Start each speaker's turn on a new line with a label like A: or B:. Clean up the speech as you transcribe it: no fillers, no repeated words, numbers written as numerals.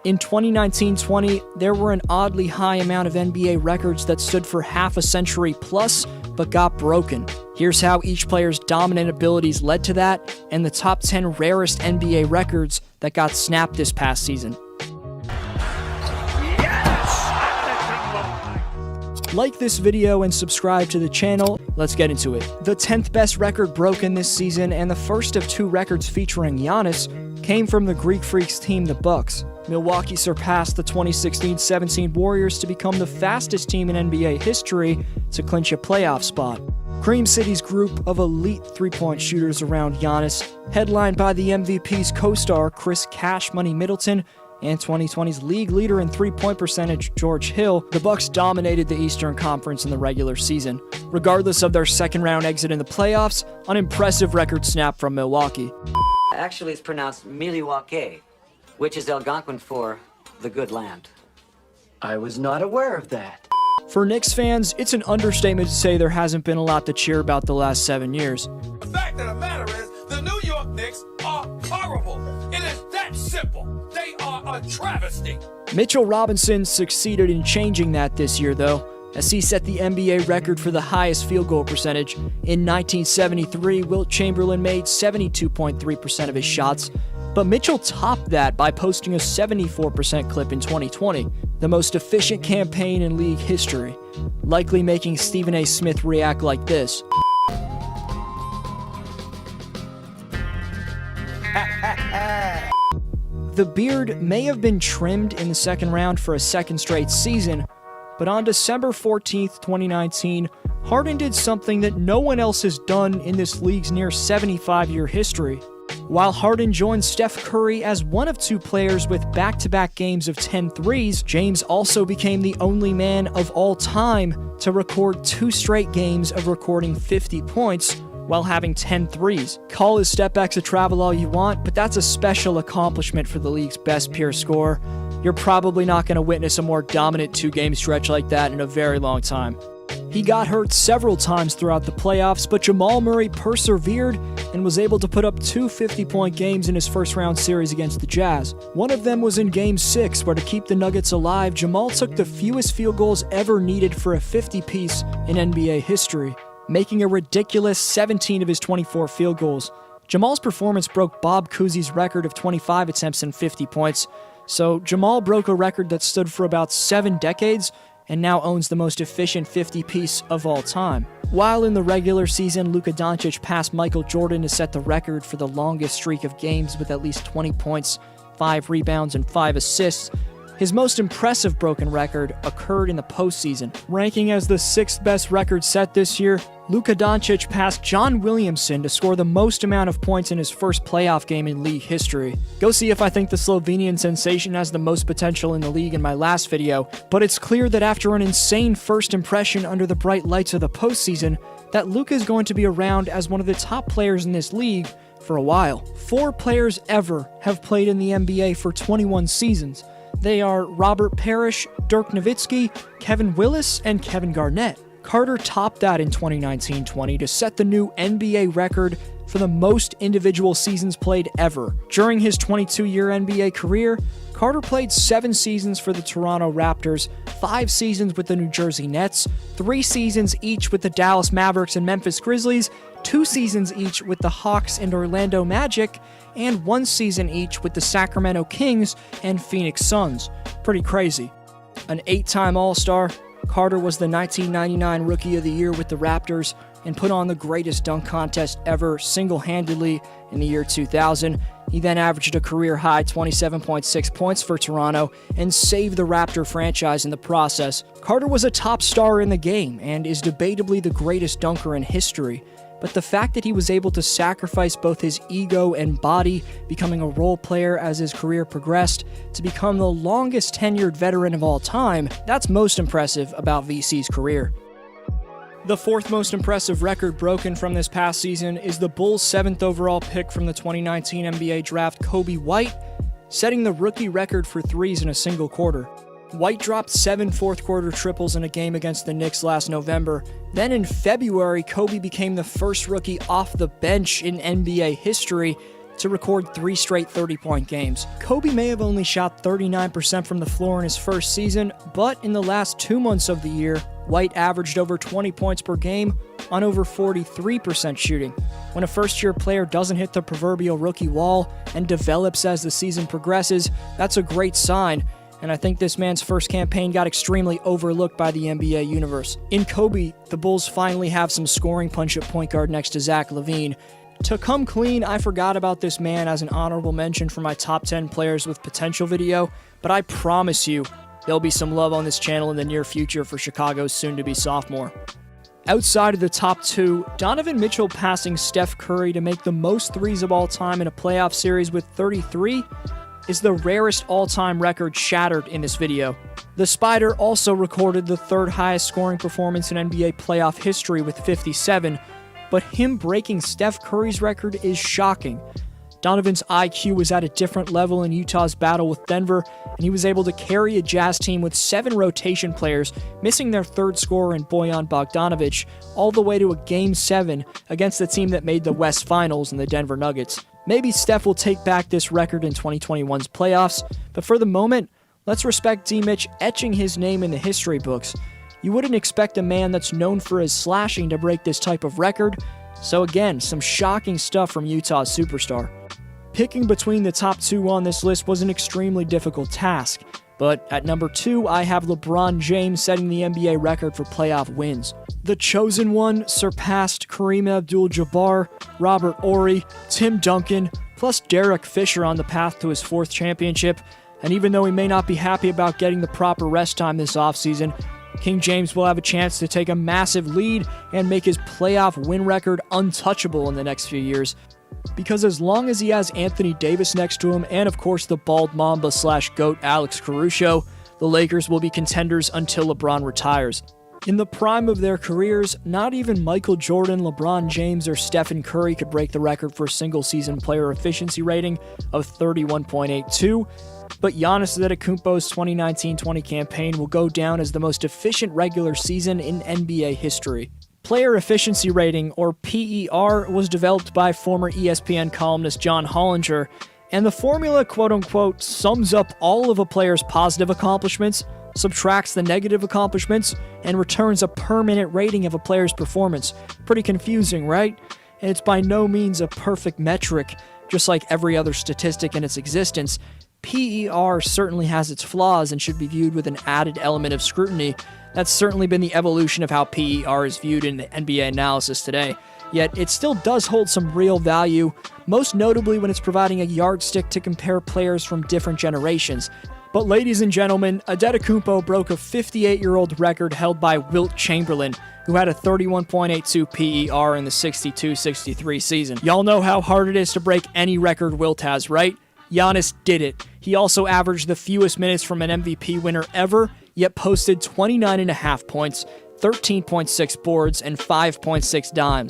A: In 2019-20, there were an oddly high amount of NBA records that stood for half a century plus, but got broken. Here's how each player's dominant abilities led to that, and the top 10 rarest NBA records that got snapped this past season. Like this video and subscribe to the channel. Let's get into it. The 10th best record broken this season, and the first of two records featuring Giannis, came from the Greek Freaks team, the Bucks. Milwaukee surpassed the 2016-17 Warriors to become the fastest team in NBA history to clinch a playoff spot. Cream City's group of elite three-point shooters around Giannis, headlined by the MVP's co-star Chris "Cash Money" Middleton, and 2020's league leader in three-point percentage, George Hill, the Bucks dominated the Eastern Conference in the regular season. Regardless of their second-round exit in the playoffs, an impressive record snap from Milwaukee.
B: Actually, it's pronounced Milwaukee, which is Algonquin for the good land.
C: I was not aware of that.
A: For Knicks fans, it's an understatement to say there hasn't been a lot to cheer about the last 7 years.
D: The fact of the matter is, the New York Knicks are horrible. It is that simple. They are a travesty.
A: Mitchell Robinson succeeded in changing that this year, though, as he set the NBA record for the highest field goal percentage. In 1973, Wilt Chamberlain made 72.3% of his shots, but Mitchell topped that by posting a 74% clip in 2020, the most efficient campaign in league history, likely making Stephen A. Smith react like this. The beard may have been trimmed in the second round for a second straight season, but on December 14th, 2019, Harden did something that no one else has done in this league's near 75-year history. While Harden joined Steph Curry as one of two players with back-to-back games of 10 threes, James also became the only man of all time to record 2 straight games of recording 50 points while having 10 threes. Call his stepbacks a travel all you want, but that's a special accomplishment for the league's best pure scorer. You're probably not going to witness a more dominant 2-game stretch like that in a very long time. He got hurt several times throughout the playoffs, but Jamal Murray persevered and was able to put up 2 50-point games in his first-round series against the Jazz. One of them was in Game 6, where to keep the Nuggets alive, Jamal took the fewest field goals ever needed for a 50-piece in NBA history, making a ridiculous 17 of his 24 field goals. Jamal's performance broke Bob Cousy's record of 25 attempts and 50 points, so Jamal broke a record that stood for about 7 decades and now owns the most efficient 50-piece of all time. While in the regular season, Luka Doncic passed Michael Jordan to set the record for the longest streak of games with at least 20 points, 5 rebounds, and 5 assists, his most impressive broken record occurred in the postseason. Ranking as the 6th best record set this year, Luka Doncic passed John Williamson to score the most amount of points in his first playoff game in league history. Go see if I think the Slovenian sensation has the most potential in the league in my last video, but it's clear that after an insane first impression under the bright lights of the postseason, that Luka is going to be around as one of the top players in this league for a while. 4 players ever have played in the NBA for 21 seasons. They are Robert Parrish, Dirk Nowitzki, Kevin Willis, and Kevin Garnett. Carter topped that in 2019-20 to set the new NBA record for the most individual seasons played ever. During his 22-year NBA career, Carter played 7 seasons for the Toronto Raptors, 5 seasons with the New Jersey Nets, 3 seasons each with the Dallas Mavericks and Memphis Grizzlies, 2 seasons each with the Hawks and Orlando Magic, and 1 season each with the Sacramento Kings and Phoenix Suns. Pretty crazy. An 8-time All-Star, Carter was the 1999 Rookie of the Year with the Raptors and put on the greatest dunk contest ever single-handedly in the year 2000. He then averaged a career-high 27.6 points for Toronto and saved the Raptor franchise in the process. Carter was a top star in the game and is debatably the greatest dunker in history. But the fact that he was able to sacrifice both his ego and body, becoming a role player as his career progressed, to become the longest tenured veteran of all time, that's most impressive about VC's career. The 4th most impressive record broken from this past season is the Bulls' 7th overall pick from the 2019 NBA draft, Coby White, setting the rookie record for threes in a single quarter. White dropped 7 fourth-quarter triples in a game against the Knicks last November. Then in February, Coby became the first rookie off the bench in NBA history to record 3 straight 30-point games. Coby may have only shot 39% from the floor in his first season, but in the last 2 months of the year, White averaged over 20 points per game on over 43% shooting. When a first-year player doesn't hit the proverbial rookie wall and develops as the season progresses, that's a great sign, and I think this man's first campaign got extremely overlooked by the NBA universe. In Coby, the Bulls finally have some scoring punch at point guard next to Zach LaVine. To come clean, I forgot about this man as an honorable mention for my top 10 players with potential video, but I promise you, there'll be some love on this channel in the near future for Chicago's soon-to-be sophomore. Outside of the top 2, Donovan Mitchell passing Steph Curry to make the most threes of all time in a playoff series with 33 is the rarest all-time record shattered in this video. The Spider also recorded the 3rd highest scoring performance in NBA playoff history with 57, but him breaking Steph Curry's record is shocking. Donovan's IQ was at a different level in Utah's battle with Denver, and he was able to carry a Jazz team with 7 rotation players, missing their 3rd scorer in Bojan Bogdanovic, all the way to a Game 7 against the team that made the West Finals in the Denver Nuggets. Maybe Steph will take back this record in 2021's playoffs, but for the moment, let's respect D-Mitch etching his name in the history books. You wouldn't expect a man that's known for his slashing to break this type of record, so again, some shocking stuff from Utah's superstar. Picking between the top 2 on this list was an extremely difficult task, but at number 2, I have LeBron James setting the NBA record for playoff wins. The Chosen One surpassed Kareem Abdul-Jabbar, Robert Horry, Tim Duncan, plus Derek Fisher on the path to his 4th championship, and even though he may not be happy about getting the proper rest time this offseason, King James will have a chance to take a massive lead and make his playoff win record untouchable in the next few years. Because as long as he has Anthony Davis next to him, and of course the bald mamba / GOAT Alex Caruso, the Lakers will be contenders until LeBron retires. In the prime of their careers, not even Michael Jordan, LeBron James, or Stephen Curry could break the record for single-season player efficiency rating of 31.82, but Giannis Antetokounmpo's 2019-20 campaign will go down as the most efficient regular season in NBA history. Player Efficiency Rating, or PER, was developed by former ESPN columnist John Hollinger, and the formula, quote-unquote, sums up all of a player's positive accomplishments, subtracts the negative accomplishments, and returns a per-minute rating of a player's performance. Pretty confusing, right? And it's by no means a perfect metric. Just like every other statistic in its existence, PER certainly has its flaws and should be viewed with an added element of scrutiny. That's certainly been the evolution of how PER is viewed in the NBA analysis today. Yet it still does hold some real value, most notably when it's providing a yardstick to compare players from different generations. But ladies and gentlemen, Antetokounmpo broke a 58-year-old record held by Wilt Chamberlain, who had a 31.82 PER in the 62-63 season. Y'all know how hard it is to break any record Wilt has, right? Giannis did it. He also averaged the fewest minutes from an MVP winner ever, yet posted 29.5 points, 13.6 boards, and 5.6 dimes.